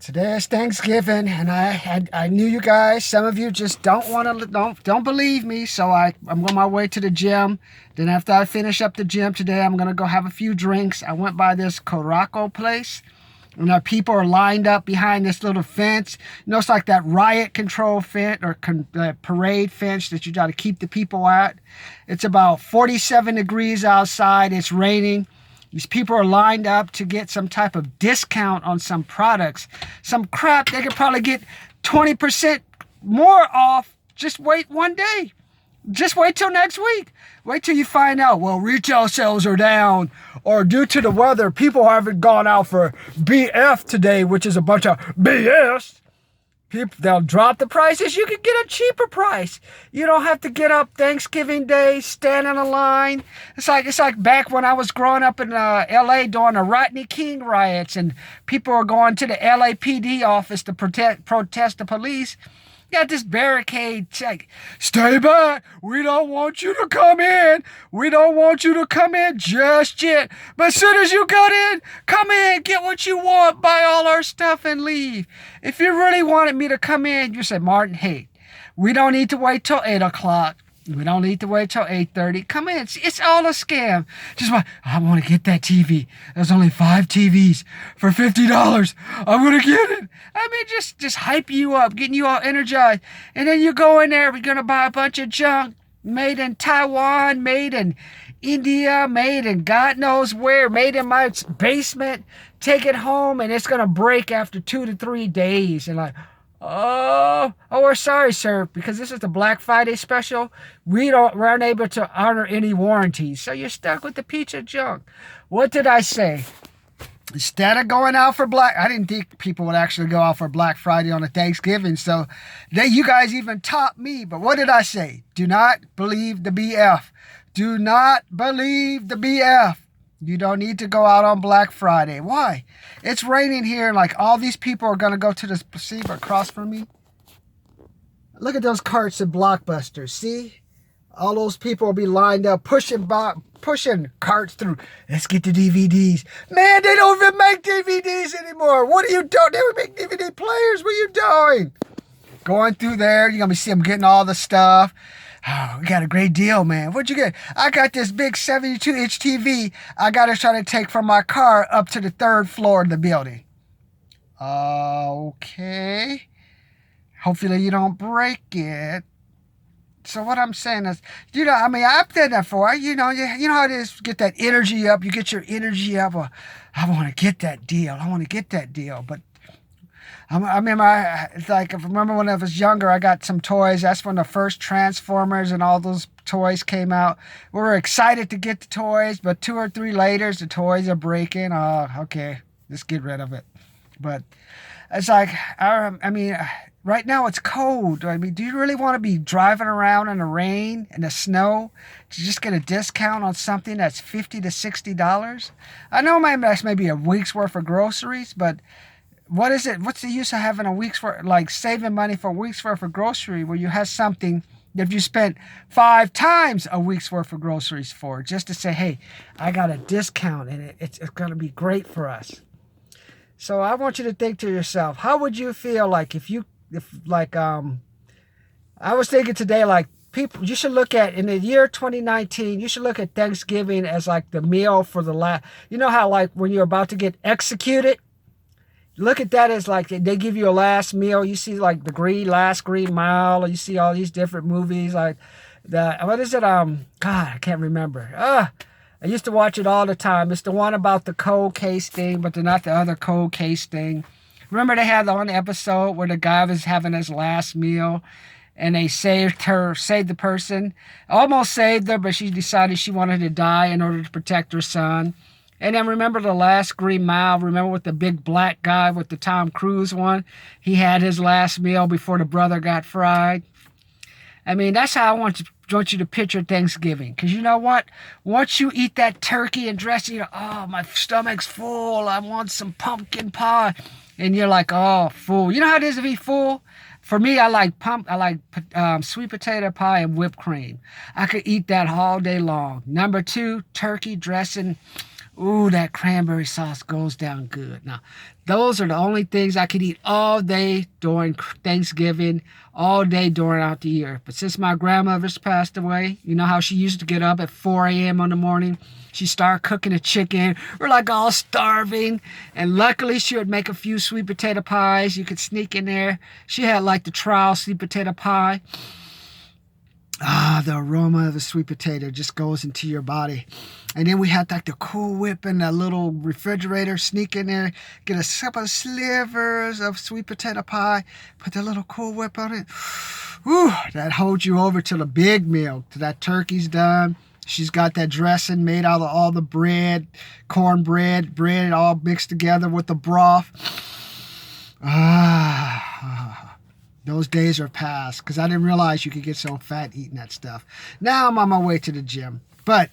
Today is Thanksgiving, and I knew you guys. Some of you just don't believe me, so I'm on my way to the gym. Then after I finish up the gym today, I'm gonna go have a few drinks. I went by this Caraco place, and our people are lined up behind this little fence. It's like that riot control fence or parade fence that you got to keep the people at. It's about 47 degrees outside. It's raining. These people are lined up to get some type of discount on some products. Some crap they could probably get 20% more off. Just wait one day. Just wait till next week. Wait till you find out, well, retail sales are down, or due to the weather, people haven't gone out for BF today, which is a bunch of BS. They'll drop the prices. You can get a cheaper price. You don't have to get up Thanksgiving Day, stand in a line. It's like back when I was growing up in L.A. during the Rodney King riots, and people were going to the LAPD office to protest the police. You got this barricade check. Stay back. We don't want you to come in. We don't want you to come in just yet. But as soon as you got in, come in, get what you want, buy all our stuff, and leave. If you really wanted me to come in, you say, Martin, hey, we don't need to wait till 8 o'clock. We don't need to wait till 8:30. Come in. It's all a scam. Just I want to get that TV. There's only 5 TVs for $50. I'm going to get it. I mean, just hype you up, getting you all energized. And then you go in there, we're going to buy a bunch of junk made in Taiwan, made in India, made in God knows where, made in my basement. Take it home, and it's going to break after 2 to 3 days. And we're sorry, sir, because this is the Black Friday special. We aren't able to honor any warranties, so you're stuck with the pizza junk. What did I say? Instead of going out for I didn't think people would actually go out for Black Friday on a Thanksgiving, so you guys even topped me. But what did I say? Do not believe the BF. Do not believe the BF. You don't need to go out on Black Friday. Why? It's raining here, and like all these people are going to go to this placebo across from me. Look at those carts at Blockbusters. See? All those people will be lined up, pushing carts through. Let's get the DVDs. Man, they don't even make DVDs anymore. What are you doing? They would make DVD players. What are you doing? Going through there, you're going to see them getting all the stuff. Oh, we got a great deal, man. What'd you get? I got this big 72-inch TV I got to try to take from my car up to the 3rd floor of the building. Okay. Hopefully you don't break it. So what I'm saying is, I've done that for you. You know how it is. Get that energy up. You get your energy up. I want to get that deal. I want to get that deal. But I remember when I was younger, I got some toys. That's when the first Transformers and all those toys came out. We were excited to get the toys, but 2 or 3 later, the toys are breaking. Oh, okay, let's get rid of it. But it's like, right now it's cold. Do you really want to be driving around in the rain and the snow to just get a discount on something that's $50 to $60? I know that's maybe a week's worth of groceries, but what is it? What's the use of having a week's worth, like saving money for a week's worth of grocery where you have something that you spent 5 times a week's worth of groceries for, just to say, hey, I got a discount and it's going to be great for us. So I want you to think to yourself, how would you feel like I was thinking today, like, people, you should look at, in the year 2019, you should look at Thanksgiving as like the meal for the last, you know how like when you're about to get executed, look at that as like they give you a last meal. You see like the Last Green Mile, or you see all these different movies like what is it? God, I can't remember. I used to watch it all the time. It's the one about the cold case thing, but they're not the other cold case thing. Remember they had the one episode where the guy was having his last meal and they saved the person. Almost saved her, but she decided she wanted to die in order to protect her son. And then remember the Last Green Mile? Remember with the big black guy with the Tom Cruise one? He had his last meal before the brother got fried. That's how I want you to picture Thanksgiving. Because you know what? Once you eat that turkey and dressing, my stomach's full. I want some pumpkin pie. And you're like, oh, full. You know how it is to be full? For me, I like sweet potato pie and whipped cream. I could eat that all day long. Number 2, turkey dressing. Ooh, that cranberry sauce goes down good. Now, Those are the only things I could eat all day during Thanksgiving, all day during out the year. But since my grandmother's passed away, you know how she used to get up at 4 a.m. in the morning? She started cooking the chicken. We're like all starving. And luckily she would make a few sweet potato pies. You could sneak in there. She had like the trial sweet potato pie. The aroma of the sweet potato just goes into your body. And then we had like the Cool Whip in the little refrigerator. Sneak in there, get a couple of slivers of sweet potato pie, put the little Cool Whip on it. Whew, that holds you over till the big meal, till that turkey's done. She's got that dressing made out of all the bread, cornbread, bread all mixed together with the broth. Those days are past because I didn't realize you could get so fat eating that stuff. Now I'm on my way to the gym. But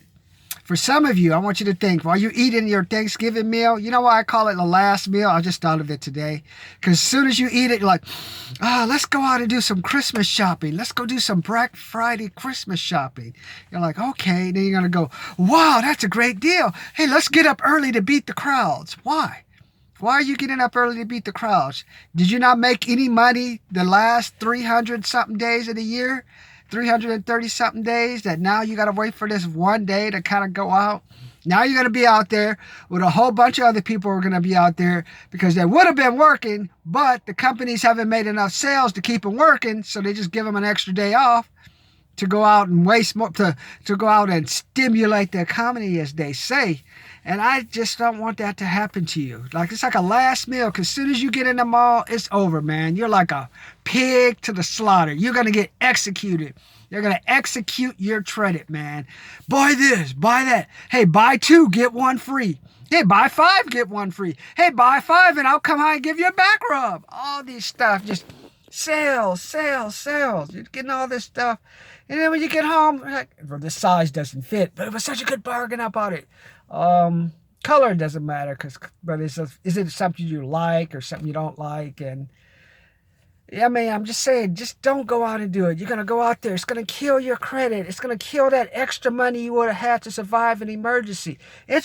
for some of you, I want you to think, while you're eating your Thanksgiving meal, you know why I call it the last meal? I just thought of it today. Because as soon as you eat it, you're like, let's go out and do some Christmas shopping. Let's go do some Black Friday Christmas shopping. You're like, okay. Then you're going to go, wow, that's a great deal. Hey, let's get up early to beat the crowds. Why? Why are you getting up early to beat the crowds? Did you not make any money the last 300-something days of the year? 330-something days that now you got to wait for this one day to kind of go out? Now you're going to be out there with a whole bunch of other people who are going to be out there because they would have been working, but the companies haven't made enough sales to keep them working, so they just give them an extra day off to go out and waste more, to go out and stimulate the economy, as they say. And I just don't want that to happen to you. Like, it's like a last meal, because as soon as you get in the mall, it's over, man. You're like a pig to the slaughter. You're going to get executed. They're going to execute your credit, man. Buy this, buy that. Hey, buy 2, get 1 free. Hey, buy 5, get 1 free. Hey, buy 5 and I'll come out and give you a back rub. All these stuff, just sales, sales, sales. You're getting all this stuff. And then when you get home, like, well, the size doesn't fit, but it was such a good bargain. I bought it. Color doesn't matter, but is it something you like or something you don't like? And I mean, I'm just saying, just don't go out and do it. You're going to go out there. It's going to kill your credit. It's going to kill that extra money you would have had to survive an emergency.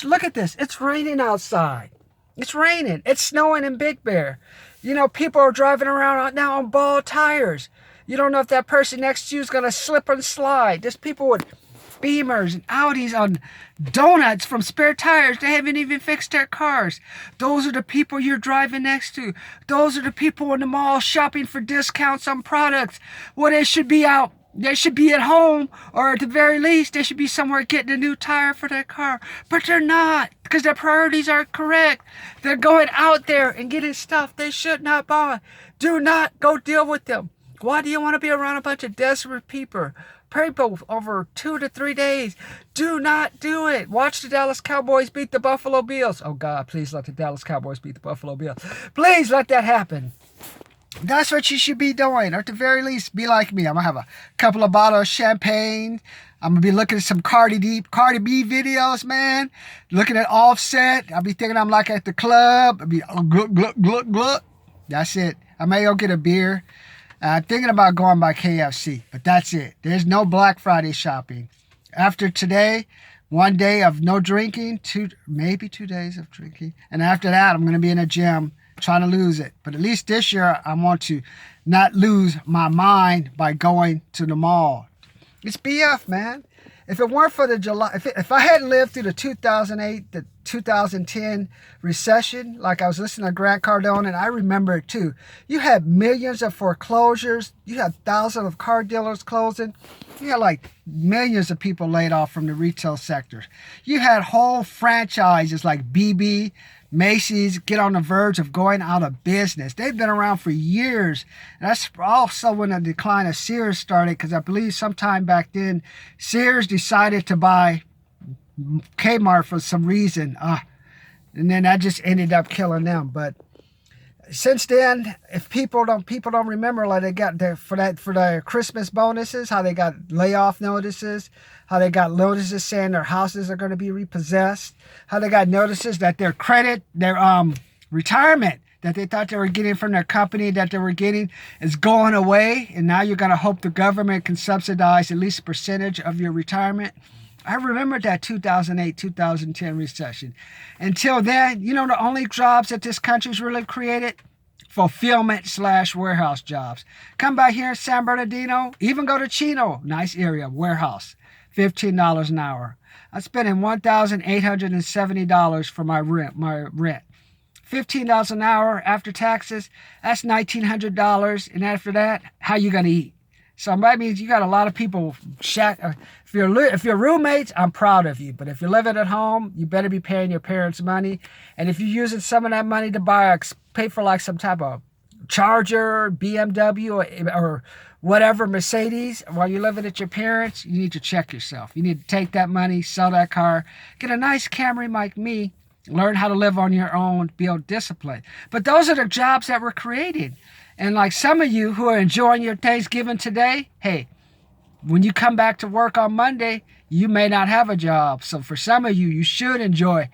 Look at this. It's raining outside. It's raining. It's snowing in Big Bear. You know, people are driving around now on bald tires. You don't know if that person next to you is going to slip and slide. There's people with Beamers and Audis on donuts from spare tires. They haven't even fixed their cars. Those are the people you're driving next to. Those are the people in the mall shopping for discounts on products. Well, they should be out. They should be at home, or at the very least, they should be somewhere getting a new tire for their car. But they're not, because their priorities aren't correct. They're going out there and getting stuff they should not buy. Do not go deal with them. Why do you want to be around a bunch of desperate people over 2 to 3 days? Do not do it. Watch the Dallas Cowboys beat the Buffalo Bills. Oh, God, please let the Dallas Cowboys beat the Buffalo Bills. Please let that happen. That's what you should be doing. Or at the very least, be like me. I'm going to have a couple of bottles of champagne. I'm going to be looking at some Cardi B videos, man. Looking at Offset. I'll be thinking I'm like at the club. I'll be gluck, gluck, gluck, gluck. That's it. I may go get a beer. Thinking about going by KFC, but that's it. There's no Black Friday shopping. After today, 1 day of no drinking, maybe 2 days of drinking. And after that, I'm going to be in a gym trying to lose it. But at least this year, I want to not lose my mind by going to the mall. It's BF, man. If it weren't for the if I hadn't lived through the 2008, the 2010 recession, like I was listening to Grant Cardone, and I remember it too. You had millions of foreclosures. You had thousands of car dealers closing. You had like millions of people laid off from the retail sector. You had whole franchises like BB, Macy's get on the verge of going out of business. They've been around for years. And that's also when the decline of Sears started, because I believe sometime back then, Sears decided to buy Kmart for some reason. And then that just ended up killing them. But since then, if people don't remember, like they got for their Christmas bonuses, how they got layoff notices, how they got notices saying their houses are going to be repossessed, how they got notices that their credit, their retirement that they thought they were getting from their company that they were getting is going away, and now you're going to hope the government can subsidize at least a percentage of your retirement. I remember that 2008, 2010 recession. Until then, you know the only jobs that this country's really created? Fulfillment/warehouse jobs. Come by here in San Bernardino, even go to Chino, nice area, warehouse, $15 an hour. I'm spending $1,870 for my rent. $15 an hour after taxes, that's $1,900. And after that, how you gonna eat? So that means you got a lot of people if you're roommates, I'm proud of you. But if you're living at home, you better be paying your parents money. And if you're using some of that money to pay for like some type of Charger, BMW, or whatever, Mercedes, while you're living at your parents, you need to check yourself. You need to take that money, sell that car, get a nice Camry like me, learn how to live on your own, build discipline. But those are the jobs that were created. And like some of you who are enjoying your Thanksgiving today, hey, when you come back to work on Monday, you may not have a job. So for some of you, you should enjoy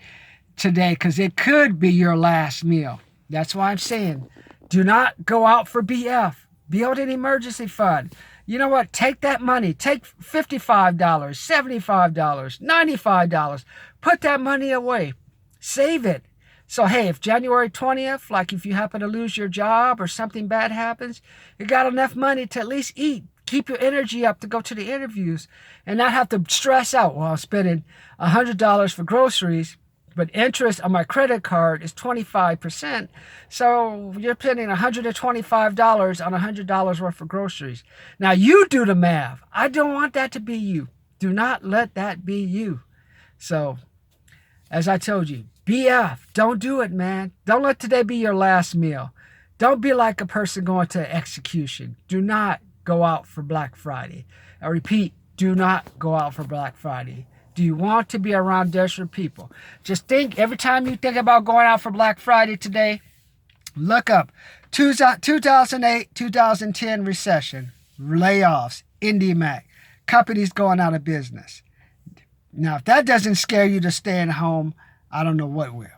today because it could be your last meal. That's why I'm saying, do not go out for BF. Build an emergency fund. You know what? Take that money. Take $55, $75, $95. Put that money away. Save it. So, hey, if January 20th, like if you happen to lose your job or something bad happens, you got enough money to at least eat. Keep your energy up to go to the interviews and not have to stress out. Well, I'm spending $100 for groceries, but interest on my credit card is 25%. So you're spending $125 on $100 worth of groceries. Now, you do the math. I don't want that to be you. Do not let that be you. So, as I told you, BF, don't do it, man. Don't let today be your last meal. Don't be like a person going to execution. Do not go out for Black Friday. I repeat, do not go out for Black Friday. Do you want to be around desperate people? Just think, every time you think about going out for Black Friday today, look up 2008, 2010 recession, layoffs, IndyMac, companies going out of business. Now, if that doesn't scare you to stay at home, I don't know what will.